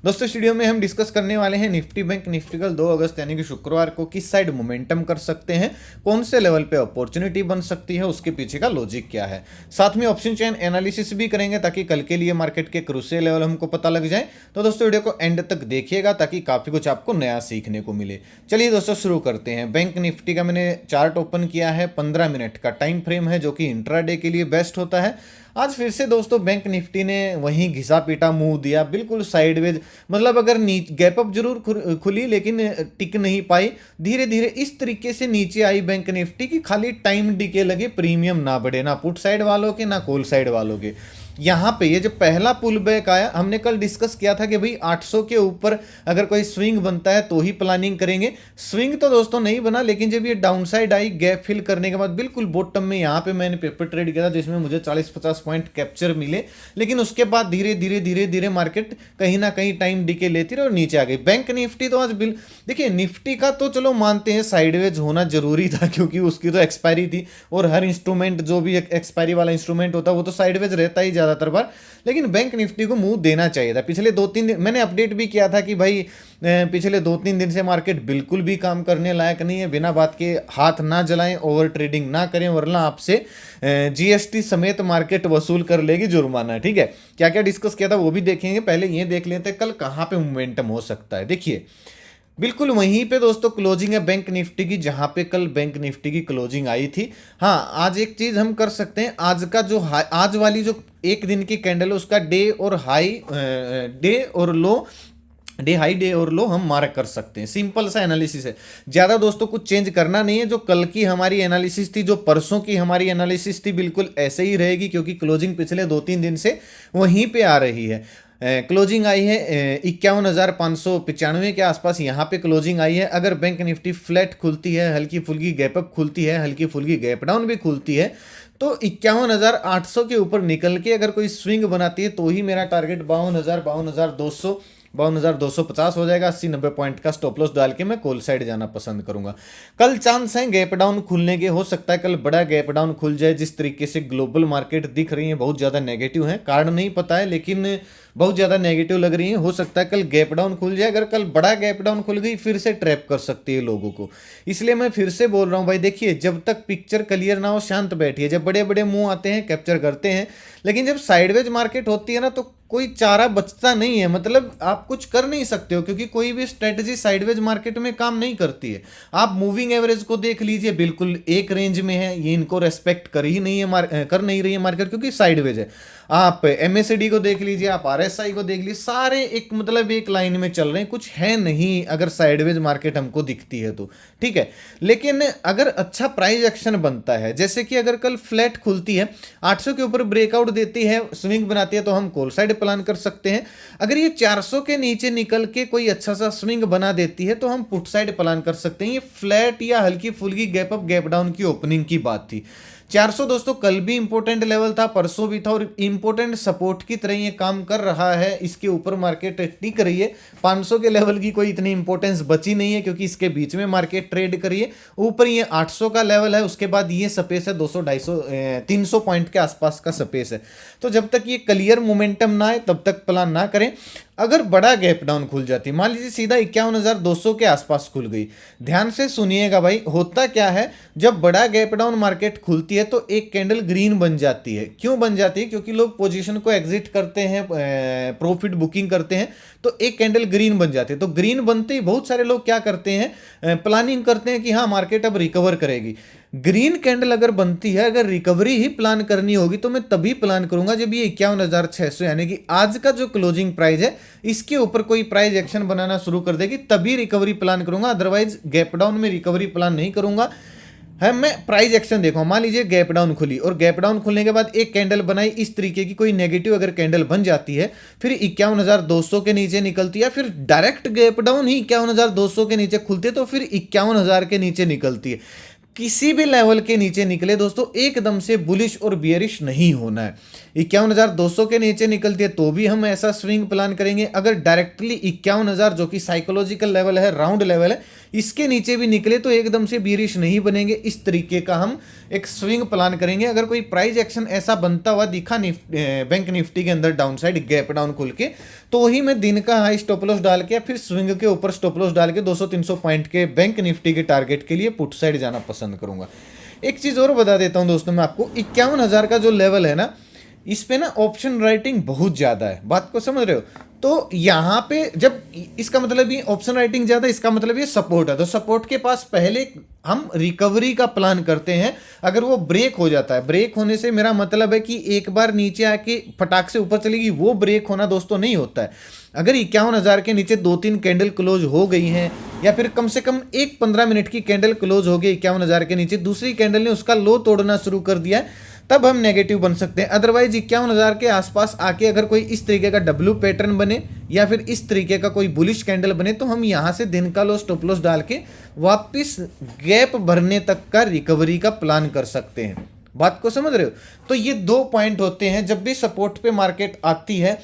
दोस्तों इस वीडियो में हम डिस्कस करने वाले हैं निफ्टी बैंक निफ्टी कल 2 अगस्त यानी कि शुक्रवार को किस साइड मोमेंटम कर सकते हैं, कौन से लेवल पे अपॉर्चुनिटी बन सकती है, उसके पीछे का लॉजिक क्या है। साथ में ऑप्शन चेन एनालिसिस भी करेंगे ताकि कल के लिए मार्केट के क्रूशियल लेवल हमको पता लग जाए। तो दोस्तों वीडियो को एंड तक देखिएगा ताकि काफ़ी कुछ आपको नया सीखने को मिले। चलिए दोस्तों शुरू करते हैं। बैंक निफ्टी का मैंने चार्ट ओपन किया है, 15 मिनट का टाइम फ्रेम है जो कि इंट्राडे के लिए बेस्ट होता है। आज फिर से दोस्तों बैंक निफ्टी ने वहीं घिसा पीटा मुंह दिया, बिल्कुल साइडवेज, मतलब अगर गैप अप जरूर खुली लेकिन टिक नहीं पाई। धीरे धीरे इस तरीके से नीचे आई बैंक निफ्टी की खाली टाइम डिके लगे, प्रीमियम ना बढ़े, ना पुट साइड वालों के ना कॉल साइड वालों के। यहाँ पे ये जो पहला पुल बैक आया, हमने कल डिस्कस किया था कि भाई 800 के ऊपर अगर कोई स्विंग बनता है तो ही प्लानिंग करेंगे। स्विंग तो दोस्तों नहीं बना, लेकिन जब ये डाउनसाइड आई गैप फिल करने के बाद बिल्कुल बॉटम में यहाँ पे मैंने पेपर ट्रेड किया था जिसमें मुझे 40-50 पॉइंट कैप्चर मिले। लेकिन उसके बाद धीरे धीरे धीरे धीरे मार्केट कहीं ना कहीं टाइम डिके लेती रही और नीचे आ गई। बैंक निफ्टी तो आज देखिए, निफ्टी का तो चलो मानते हैं साइडवेज होना जरूरी था क्योंकि उसकी तो एक्सपायरी थी और हर इंस्ट्रूमेंट जो भी एक्सपायरी वाला इंस्ट्रूमेंट होता है वो तो साइडवेज रहता ही ज़्यादातर बार। लेकिन बैंक निफ्टी को मुंह देना चाहिए था। पिछले 2-3 दिन मैंने अपडेट भी किया था कि भाई पिछले 2-3 दिन से मार्केट बिल्कुल भी काम करने लायक नहीं है। बिना बात के हाथ ना जलाएं, ओवर ट्रेडिंग ना करें, वरना आपसे जीएसटी समेत मार्केट वसूल कर लेगी जुर्माना। ठीक है, क्या क्या डिस्कस किया था वो भी देखेंगे। पहले ये देख लेते हैं कल कहाँ पे मोमेंटम हो सकता है। देखिए बिल्कुल वहीं पे दोस्तों क्लोजिंग है बैंक निफ्टी की, जहां पे कल बैंक निफ्टी की क्लोजिंग आई थी। हाँ, आज एक चीज हम कर सकते हैं, आज का जो आज वाली जो एक दिन की कैंडल है उसका डे और हाई, डे और लो, डे हाई डे और लो हम मार्क कर सकते हैं। सिंपल सा एनालिसिस है, ज़्यादा दोस्तों कुछ चेंज करना नहीं है। जो कल की हमारी एनालिसिस थी, जो परसों की हमारी एनालिसिस थी, बिल्कुल ऐसे ही रहेगी क्योंकि क्लोजिंग पिछले 2-3 दिन से वहीं पे आ रही है। क्लोजिंग आई है 51,595 के आसपास, यहाँ पे क्लोजिंग आई है। अगर बैंक निफ्टी फ्लैट खुलती है, हल्की फुल्की गैप अप खुलती है, हल्की फुल्की गैप डाउन भी खुलती है, तो 51,800 के ऊपर निकल के अगर कोई स्विंग बनाती है तो ही मेरा टारगेट 52,000, 52,200, 52,250 हो जाएगा। 80-90 पॉइंट का स्टॉप लॉस डाल के मैं कॉल साइड जाना पसंद करूंगा। कल चांस है गैप डाउन खुलने के, हो सकता है कल बड़ा गैप डाउन खुल जाए। जिस तरीके से ग्लोबल मार्केट दिख रही है बहुत ज़्यादा नेगेटिव है, कारण नहीं पता है लेकिन बहुत ज़्यादा नेगेटिव लग रही है। हो सकता है कल गैप डाउन खुल जाए। अगर कल बड़ा गैप डाउन खुल गई फिर से ट्रैप कर सकती है लोगों को। इसलिए मैं फिर से बोल रहा हूँ भाई, देखिए जब तक पिक्चर क्लियर ना हो शांत बैठिए। जब बड़े बड़े मुंह आते हैं कैप्चर करते हैं, लेकिन जब साइडवेज मार्केट होती है ना तो कोई चारा बचता नहीं है। मतलब आप कुछ कर नहीं सकते हो क्योंकि कोई भी स्ट्रेटजी साइडवेज मार्केट में काम नहीं करती है। आप मूविंग एवरेज को देख लीजिए, बिल्कुल एक रेंज में है, ये इनको रेस्पेक्ट कर ही नहीं है, कर नहीं रही है मार्केट क्योंकि साइडवेज है। आप एमएसडी को देख लीजिए, आप आरएसआई को देख लीजिए, सारे एक मतलब एक लाइन में चल रहे हैं, कुछ है नहीं अगर साइडवेज मार्केट हमको दिखती है तो। ठीक है, लेकिन अगर अच्छा प्राइस एक्शन बनता है, जैसे कि अगर कल फ्लैट खुलती है, 800 के ऊपर ब्रेकआउट देती है, स्विंग बनाती है, तो हम कॉल साइड प्लान कर सकते हैं। अगर ये 400 के नीचे निकल के कोई अच्छा सा स्विंग बना देती है तो हम पुट साइड प्लान कर सकते हैं। ये फ्लैट या हल्की फुल्की गैप अप गैप डाउन की ओपनिंग की बात थी। 400 दोस्तों कल भी इंपॉर्टेंट लेवल था, परसों भी था और इंपॉर्टेंट सपोर्ट की तरह ये काम कर रहा है। इसके ऊपर मार्केट टिक रही है। 500 के लेवल की कोई इतनी इंपॉर्टेंस बची नहीं है क्योंकि इसके बीच में मार्केट ट्रेड करी है। ऊपर ये 800 का लेवल है, उसके बाद ये स्पेस है 200-250, 300 पॉइंट के आसपास का स्पेस है। तो जब तक ये क्लियर मोमेंटम ना आए तब तक प्लान ना करें। अगर बड़ा गैप डाउन खुल जाती, मान लीजिए सीधा 51,200 के आसपास खुल गई, ध्यान से सुनिएगा भाई, होता क्या है जब बड़ा गैप डाउन मार्केट खुलती है तो एक कैंडल ग्रीन बन जाती है। क्यों बन जाती है? क्योंकि लोग पोजीशन को एग्जिट करते हैं, प्रॉफिट बुकिंग करते हैं, तो एक कैंडल ग्रीन बन जाती है। तो ग्रीन बनते ही बहुत सारे लोग क्या करते हैं, प्लानिंग करते हैं कि हाँ मार्केट अब रिकवर करेगी। ग्रीन कैंडल अगर बनती है, अगर रिकवरी ही प्लान करनी होगी तो मैं तभी प्लान करूंगा जब ये 51,600 यानी कि आज का जो क्लोजिंग प्राइस है इसके ऊपर कोई प्राइस एक्शन बनाना शुरू कर देगी, तभी रिकवरी प्लान करूंगा। अदरवाइज गैप डाउन में रिकवरी प्लान नहीं करूंगा। है मैं प्राइस एक्शन देखूंगा। मान लीजिए गैप डाउन खुली और गैप डाउन खुलने के बाद एक कैंडल बनाई, इस तरीके की कोई नेगेटिव अगर कैंडल बन जाती है, फिर 51,200 के नीचे निकलती है, फिर डायरेक्ट गैप डाउन ही 51,200 के नीचे खुलती है तो फिर 51,000 के नीचे निकलती है। किसी भी लेवल के नीचे निकले दोस्तों एकदम से बुलिश और बियरिश नहीं होना है। 51,200 के नीचे निकलती है तो भी हम ऐसा स्विंग प्लान करेंगे। अगर डायरेक्टली 51,000 जो कि साइकोलॉजिकल लेवल है, राउंड लेवल है, इसके नीचे भी निकले तो एकदम से बीरिश नहीं बनेंगे। इस तरीके का हम एक स्विंग प्लान करेंगे। अगर कोई प्राइस एक्शन ऐसा बनता हुआ दिखा बैंक निफ्टी के अंदर डाउन साइड गैप डाउन खुल के, तो वही मैं दिन का हाई स्टॉप लॉस डाल के फिर स्विंग के ऊपर स्टॉप लॉस डाल के 200-300 पॉइंट के बैंक निफ्टी के टारगेट के लिए पुट साइड जाना पसंद करूंगा। एक चीज और बता देता हूं दोस्तों मैं आपको, 51,000 का जो लेवल है ना, इस पे ना ऑप्शन राइटिंग बहुत ज्यादा है। बात को समझ रहे हो? तो यहाँ पे जब इसका मतलब ये ऑप्शन राइटिंग ज्यादा, इसका मतलब ये सपोर्ट है, तो सपोर्ट के पास पहले हम रिकवरी का प्लान करते हैं। अगर वो ब्रेक हो जाता है, ब्रेक होने से मेरा मतलब है कि एक बार नीचे आके फटाक से ऊपर चलेगी, वो ब्रेक होना दोस्तों नहीं होता है। अगर 51,000 के नीचे 2-3 कैंडल क्लोज हो गई हैं, या फिर कम से कम एक 15 मिनट की कैंडल क्लोज हो गई 51,000 के नीचे, दूसरी कैंडल ने उसका लो तोड़ना शुरू कर दिया है, तब हम नेगेटिव बन सकते हैं। अदरवाइज 51,000 के आसपास आके अगर कोई इस तरीके का डब्ल्यू पैटर्न बने या फिर इस तरीके का कोई बुलिश कैंडल बने, तो हम यहां से दिन का लो स्टॉप लॉस डाल के वापस गैप भरने तक का रिकवरी का प्लान कर सकते हैं। बात को समझ रहे हो? तो ये 2 पॉइंट होते हैं जब भी सपोर्ट पे मार्केट आती है।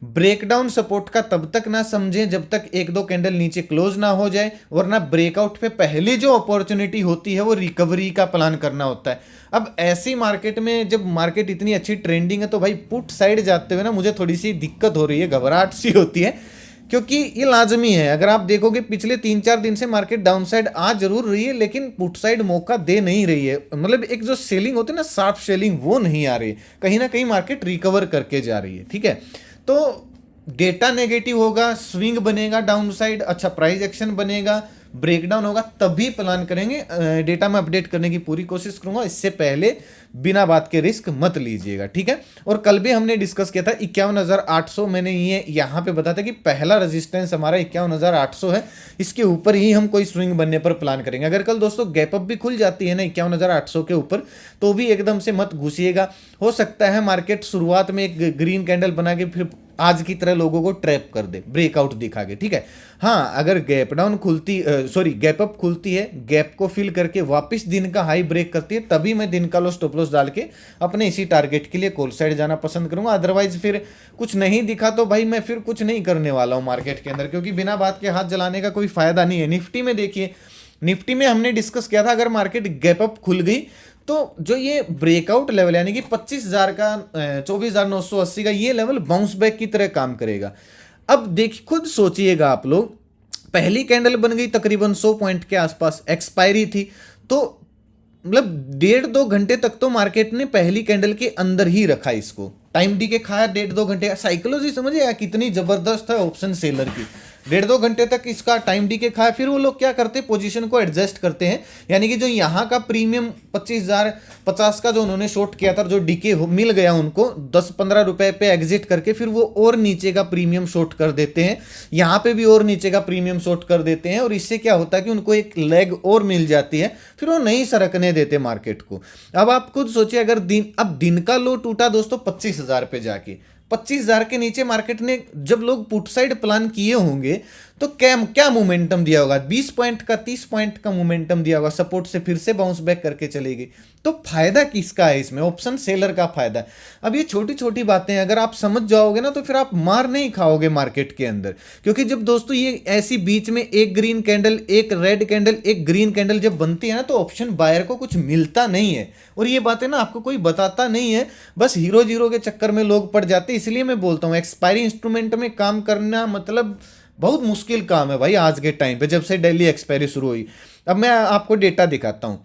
ब्रेकडाउन सपोर्ट का तब तक ना समझें जब तक 1-2 कैंडल नीचे क्लोज ना हो जाए, वरना ब्रेकआउट पे पहली जो अपॉर्चुनिटी होती है वो रिकवरी का प्लान करना होता है। अब ऐसी मार्केट में जब मार्केट इतनी अच्छी ट्रेंडिंग है, तो भाई पुट साइड जाते हुए ना मुझे थोड़ी सी दिक्कत हो रही है, घबराहट सी होती है, क्योंकि ये लाजमी है। अगर आप देखोगे पिछले 3-4 दिन से मार्केट डाउन साइड आ जरूर रही है, लेकिन पुट साइड मौका दे नहीं रही है। मतलब एक जो सेलिंग होती है ना, शार्प सेलिंग, वो नहीं आ रही है। कहीं ना कहीं मार्केट रिकवर करके जा रही है। ठीक है, तो डेटा नेगेटिव होगा, स्विंग बनेगा डाउन साइड, अच्छा प्राइस एक्शन बनेगा, ब्रेकडाउन होगा, तभी प्लान करेंगे। डेटा में अपडेट करने की पूरी कोशिश करूंगा, इससे पहले बिना बात के रिस्क मत लीजिएगा। ठीक है, और कल भी हमने डिस्कस किया था 51,800, मैंने ये यहाँ पे बताया था कि पहला रेजिस्टेंस हमारा 51,800 है, इसके ऊपर ही हम कोई स्विंग बनने पर प्लान करेंगे। अगर कल दोस्तों गैप अप भी खुल जाती है ना 51,800 के ऊपर, तो भी एकदम से मत घुसिएगा। हो सकता है मार्केट शुरुआत में एक ग्रीन कैंडल बना के फिर आज की तरह लोगों को ट्रैप कर दे, ब्रेकआउट दिखा के। ठीक है, हाँ, अगर गैप डाउन खुलती गैप अप खुलती है, गैप को फिल करके वापस दिन का हाई ब्रेक करती है, तभी मैं दिन का लो स्टॉप लॉस डाल के अपने इसी टारगेट के लिए कॉल साइड जाना पसंद करूंगा। अदरवाइज फिर कुछ नहीं दिखा तो भाई मैं फिर कुछ नहीं करने वाला हूं मार्केट के अंदर, क्योंकि बिना बात के हाथ जलाने का कोई फायदा नहीं है। निफ्टी में देखिए, निफ्टी में हमने डिस्कस किया था, अगर मार्केट गैप अप खुल गई तो जो ये ब्रेकआउट लेवल यानी कि 25,000 का 24,980 का ये लेवल बाउंस बैक की तरह काम करेगा। अब देखिए, खुद सोचिएगा आप लोग, पहली कैंडल बन गई तकरीबन 100 पॉइंट के आसपास, एक्सपायरी थी, तो मतलब 1.5-2 घंटे तक तो मार्केट ने पहली कैंडल के अंदर ही रखा इसको, टाइम डी के खाया 1.5-2 घंटे। साइकोलॉजी समझिए कितनी जबरदस्त है ऑप्शन सेलर की। 1.5-2 घंटे तक इसका टाइम डी के खाया, फिर वो लोग क्या करते हैं, पोजीशन को एडजस्ट करते हैं। यानी कि जो यहाँ का प्रीमियम 25,050 का जो उन्होंने शॉर्ट किया था, जो डीके मिल गया उनको 10-15 रुपए पे एग्जिट करके, फिर वो और नीचे का प्रीमियम शॉर्ट कर देते हैं, यहाँ पे भी और नीचे का प्रीमियम शॉर्ट कर देते हैं, और इससे क्या होता है कि उनको एक लेग और मिल जाती है, फिर वो नहीं सरकने देते मार्केट को। अब आप खुद सोचिए, अगर दिन का लो टूटा दोस्तों 25,000 पे जाके, 25,000 के नीचे मार्केट ने जब लोग पुट साइड प्लान किए होंगे तो क्या मोमेंटम दिया होगा, 20 पॉइंट का 30 पॉइंट का मोमेंटम दिया होगा, सपोर्ट से फिर से बाउंस बैक करके चलेगी। तो फायदा किसका है इसमें? ऑप्शन सेलर का फायदा है। अब ये छोटी छोटी बातें अगर आप समझ जाओगे ना, तो फिर आप मार नहीं खाओगे मार्केट के अंदर। क्योंकि जब दोस्तों ये ऐसी बीच में एक ग्रीन कैंडल, एक रेड कैंडल, एक ग्रीन कैंडल जब बनती है ना, तो ऑप्शन बायर को कुछ मिलता नहीं है। और ये बातें ना आपको कोई बताता नहीं है, बस हीरो जीरो के चक्कर में लोग पड़ जाते हैं। इसलिए मैं बोलता हूँ एक्सपायरी इंस्ट्रूमेंट में काम करना मतलब बहुत मुश्किल काम है भाई आज के टाइम पे, जब से डेली एक्सपायरी शुरू हुई। अब मैं आपको डेटा दिखाता हूँ।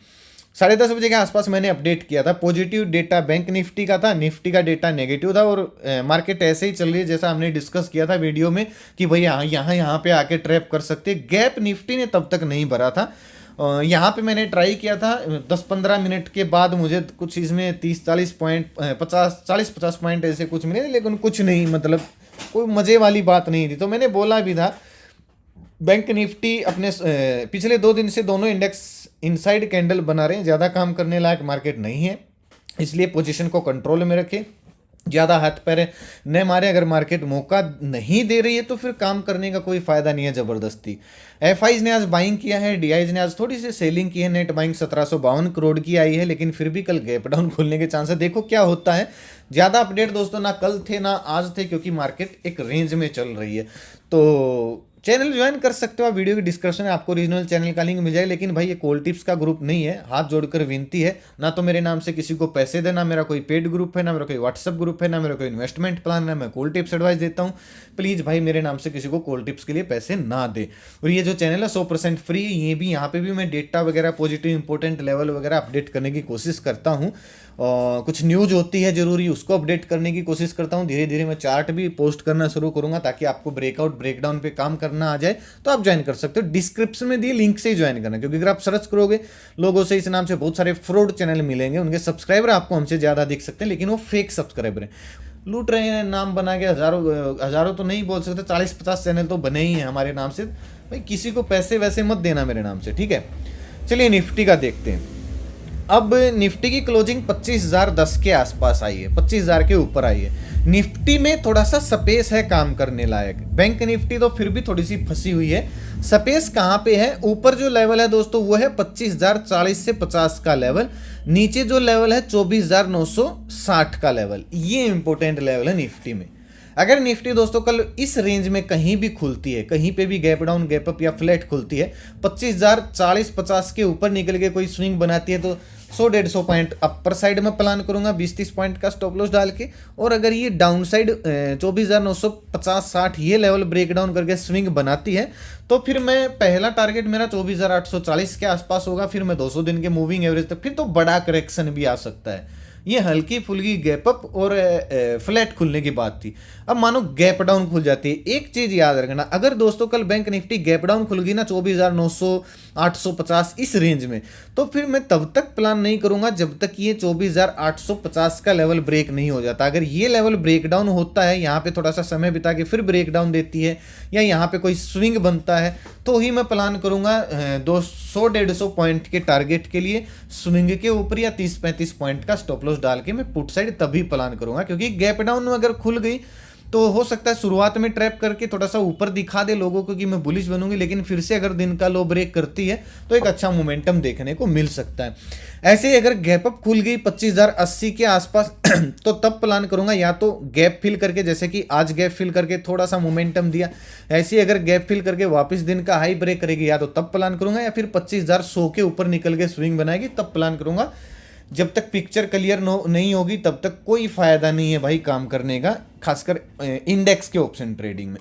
10:30 बजे के आसपास मैंने अपडेट किया था, पॉजिटिव डेटा बैंक निफ्टी का था, निफ्टी का डेटा नेगेटिव था, और मार्केट ऐसे ही चल रही है जैसा हमने डिस्कस किया था वीडियो में कि भाई यहाँ पे आके ट्रैप कर सकते। गैप निफ्टी ने तब तक नहीं भरा था। यहाँ पे मैंने ट्राई किया था, 10-15 मिनट के बाद मुझे कुछ इसमें 30-40 पॉइंट 40-50 पॉइंट ऐसे कुछ मिले, लेकिन कुछ नहीं, मतलब कोई मजे वाली बात नहीं थी। तो मैंने बोला भी था, बैंक निफ्टी अपने पिछले 2 दिन से दोनों इंडेक्स इनसाइड कैंडल बना रहे हैं, ज़्यादा काम करने लायक मार्केट नहीं है, इसलिए पोजीशन को कंट्रोल में रखें, ज़्यादा हाथ पैर न मारे। अगर मार्केट मौका नहीं दे रही है तो फिर काम करने का कोई फायदा नहीं है ज़बरदस्ती। एफआईज ने आज बाइंग किया है, डीआईज ने आज थोड़ी सी सेलिंग की है, नेट बाइंग 1752 करोड़ की आई है, लेकिन फिर भी कल गैप डाउन खुलने के चांस है। देखो क्या होता है। ज़्यादा अपडेट दोस्तों ना कल थे ना आज थे, क्योंकि मार्केट एक रेंज में चल रही है। तो चैनल ज्वाइन कर सकते हो आप, वीडियो की डिस्क्रिप्शन में आपको ओरिजिनल चैनल का लिंक मिल जाएगा। लेकिन भाई ये कॉल टिप्स का ग्रुप नहीं है, हाथ जोड़कर विनती है, ना तो मेरे नाम से किसी को पैसे देना, मेरा कोई पेड ग्रुप है, ना मेरा कोई व्हाट्सअप ग्रुप है, ना मेरा कोई इन्वेस्टमेंट प्लान है, मैं कॉल टिप्स एडवाइस देता हूँ। प्लीज़ भाई मेरे नाम से किसी को कॉल टिप्स के लिए पैसे ना दे। और ये जो चैनल है 100% फ्री, ये भी यहाँ पे भी मैं डेटा वगैरह पॉजिटिव इंपॉर्टेंट लेवल वगैरह अपडेट करने की कोशिश करता हूँ। कुछ न्यूज होती है जरूरी, उसको अपडेट करने की कोशिश करता हूँ। धीरे धीरे मैं चार्ट भी पोस्ट करना शुरू करूंगा ताकि आपको ब्रेकआउट ब्रेकडाउन पे काम करना आ जाए, तो आप ज्वाइन कर सकते हो। डिस्क्रिप्शन में दिए लिंक से ही ज्वाइन करना, क्योंकि अगर आप सर्च करोगे लोगों से इस नाम से बहुत सारे फ्रॉड चैनल मिलेंगे, उनके सब्सक्राइबर आपको हमसे ज़्यादा दिख सकते हैं, लेकिन वो फेक सब्सक्राइबर हैं, लूट रहे हैं। नाम बना के हज़ारों तो नहीं बोल सकते, 40-50 चैनल तो बने ही हैं हमारे नाम से। भाई किसी को पैसे वैसे मत देना मेरे नाम से, ठीक है। चलिए निफ्टी का देखते हैं। अब निफ्टी की क्लोजिंग 25,010 के आसपास आई है, 25,000 के ऊपर आई है। निफ्टी में थोड़ा सा स्पेस है काम करने लायक। बैंक निफ्टी तो फिर भी थोड़ी सी फंसी हुई है। स्पेस कहाँ पे है? ऊपर जो लेवल है दोस्तों वो है 25,040 से 50 का लेवल, नीचे जो लेवल है 24,960 का लेवल। ये इंपॉर्टेंट लेवल है निफ्टी में। अगर निफ्टी दोस्तों कल इस रेंज में कहीं भी खुलती है, कहीं पे भी गैप डाउन गैप अप या फ्लैट खुलती है, 25,040-50 के ऊपर निकल के कोई स्विंग बनाती है, तो 100-150 पॉइंट अपर साइड में प्लान करूंगा 20-30 पॉइंट का स्टॉप लॉस डाल के। और अगर ये डाउन साइड 24,950-60 ये लेवल ब्रेक डाउन करके स्विंग बनाती है, तो फिर मैं पहला टारगेट मेरा 24,840 के आसपास होगा। फिर मैं 200 दिन के मूविंग एवरेज तक, फिर तो बड़ा करेक्शन भी आ सकता है। ये हल्की फुल्की गैप अप और फ्लैट खुलने की बात थी। अब मानो गैप डाउन खुल जाती है, एक चीज याद रखना, अगर दोस्तों कल बैंक निफ्टी गैप डाउन खुल गई ना 24,900 850 इस रेंज में, तो फिर मैं तब तक प्लान नहीं करूंगा जब तक ये 24,850 का लेवल ब्रेक नहीं हो जाता। अगर ये लेवल ब्रेक डाउन होता है, यहाँ पे थोड़ा सा समय बिता के फिर ब्रेक डाउन देती है, या यहाँ पे कोई स्विंग बनता है, तो ही मैं प्लान करूंगा 200-150 पॉइंट के टारगेट के लिए स्विंग के ऊपर, या 30-35 पॉइंट का स्टॉप लॉस डाल के मैं पुट साइड तभी प्लान करूंगा। क्योंकि गैप डाउन में अगर खुल गई तो हो सकता है शुरुआत में ट्रैप करके थोड़ा सा ऊपर दिखा दे लोगों को कि मैं बुलिश बनूंगी, लेकिन फिर से अगर दिन का लो ब्रेक करती है तो एक अच्छा मोमेंटम देखने को मिल सकता है। ऐसे ही अगर गैप अप खुल गई 25,080 के आसपास तो तब प्लान करूंगा या तो गैप फिल करके, जैसे कि आज गैप फिल करके थोड़ा सा मोमेंटम दिया, ऐसे ही अगर गैप फिल करके वापस दिन का हाई ब्रेक करेगी या तो तब प्लान करूंगा, या फिर 25,100 के ऊपर निकल के स्विंग बनाएगी तब प्लान करूंगा। जब तक पिक्चर क्लियर नहीं होगी तब तक कोई फायदा नहीं है भाई काम करने का, खासकर इंडेक्स के ऑप्शन ट्रेडिंग में।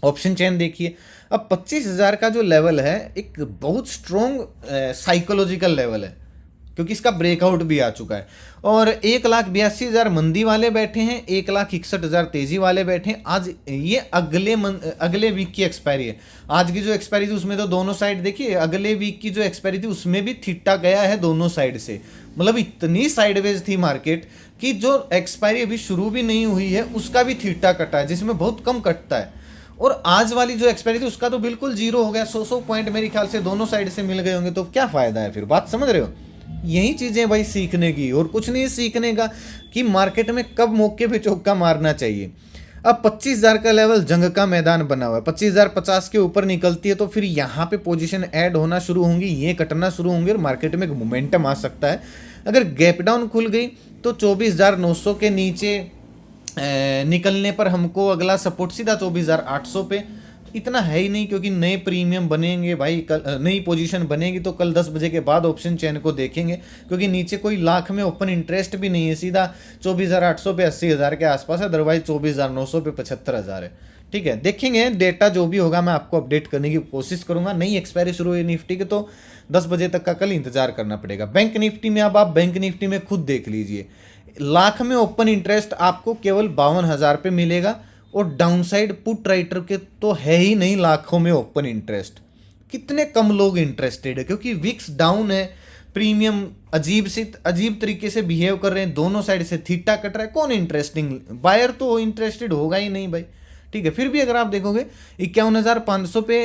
ऑप्शन चेन देखिए, अब 25,000 का जो लेवल है एक बहुत स्ट्रॉन्ग साइकोलॉजिकल लेवल है, क्योंकि इसका ब्रेकआउट भी आ चुका है। और 1,82,000 मंदी वाले बैठे हैं, 1,61,000 तेजी वाले बैठे हैं। आज ये अगले वीक की एक्सपायरी है। आज की जो एक्सपायरी थी उसमें तो दोनों साइड देखिए, अगले वीक की जो एक्सपायरी थी उसमें भी थीटा गया है दोनों साइड से। मतलब इतनी साइडवेज थी मार्केट कि जो एक्सपायरी अभी शुरू भी नहीं हुई है उसका भी थीटा कटा है, जिसमें बहुत कम कटता है। और आज वाली जो एक्सपायरी थी उसका तो बिल्कुल जीरो हो गया। 100 पॉइंट मेरे ख्याल से दोनों साइड से मिल गए होंगे, तो क्या फायदा है फिर? बात समझ रहे हो? यही चीजें भाई सीखने की, और कुछ नहीं सीखने का कि मार्केट में कब मौके पे चौका मारना चाहिए। अब 25,000 का लेवल जंग का मैदान बना हुआ है, 25,050 के ऊपर निकलती है तो फिर यहाँ पे पोजीशन ऐड होना शुरू होंगी, ये कटना शुरू होंगे और मार्केट में एक मोमेंटम आ सकता है। अगर गैप डाउन खुल गई तो 24,900 के नीचे निकलने पर हमको अगला सपोर्ट सीधा 24,800 पे। इतना है ही नहीं, क्योंकि नए प्रीमियम बनेंगे भाई, कल नई पोजीशन बनेगी तो कल 10 बजे के बाद ऑप्शन चेन को देखेंगे, क्योंकि नीचे कोई लाख में ओपन इंटरेस्ट भी नहीं है। सीधा 24,800 पे 80,000 के आसपास है, अदरवाइज 24,900 पे 75,000 है। ठीक है, देखेंगे डेटा जो भी होगा मैं आपको अपडेट करने की कोशिश करूंगा। नई एक्सपायरी शुरू हुई निफ्टी के तो 10 बजे तक का कल इंतजार करना पड़ेगा। बैंक निफ्टी में अब आप बैंक निफ्टी में खुद देख लीजिए, लाख में ओपन इंटरेस्ट आपको केवल 52,000 पे मिलेगा, और डाउनसाइड पुट राइटर के तो है ही नहीं लाखों में ओपन इंटरेस्ट। कितने कम लोग इंटरेस्टेड है, क्योंकि विक्स डाउन है, प्रीमियम अजीब तरीके से बिहेव कर रहे हैं, दोनों साइड से थीटा कट रहा है। कौन इंटरेस्टिंग बायर तो इंटरेस्टेड होगा ही नहीं भाई। ठीक है, फिर भी अगर आप देखोगे 51,500 पे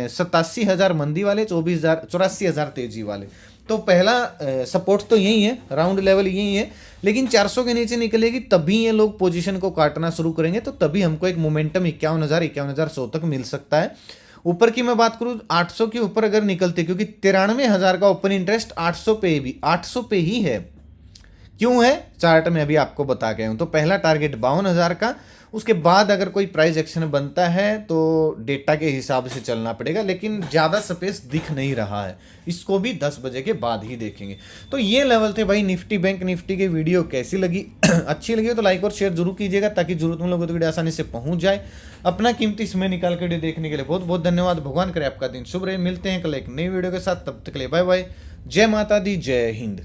87,000 मंदी वाले, 84,000 तेजी वाले, तो पहला सपोर्ट तो यही है, राउंड लेवल यही है। लेकिन 400 के नीचे निकलेगी तभी ये लोग पोजीशन को काटना शुरू करेंगे, तो तभी हमको एक मोमेंटम 51,100 तक मिल सकता है। ऊपर की मैं बात करूँ 800 के ऊपर अगर निकलते, क्योंकि 93,000 का ओपन इंटरेस्ट 800 पे ही है। क्यों है चार्ट में अभी आपको बता गया हूं। तो पहला टारगेट 52,000 का, उसके बाद अगर कोई प्राइस एक्शन बनता है तो डेटा के हिसाब से चलना पड़ेगा, लेकिन ज़्यादा स्पेस दिख नहीं रहा है, इसको भी 10 बजे के बाद ही देखेंगे। तो ये लेवल थे भाई निफ्टी बैंक निफ्टी की। वीडियो कैसी लगी? अच्छी लगी हो तो लाइक और शेयर जरूर कीजिएगा, ताकि जरूरतमंद लोगों तक वीडियो आसानी से पहुंच जाए। अपना कीमती समय निकाल के वीडियो देखने के लिए बहुत बहुत धन्यवाद। भगवान करे आपका दिन शुभ रहे। मिलते हैं कल एक नई वीडियो के साथ, तब तक के लिए बाय बाय। जय माता दी, जय हिंद।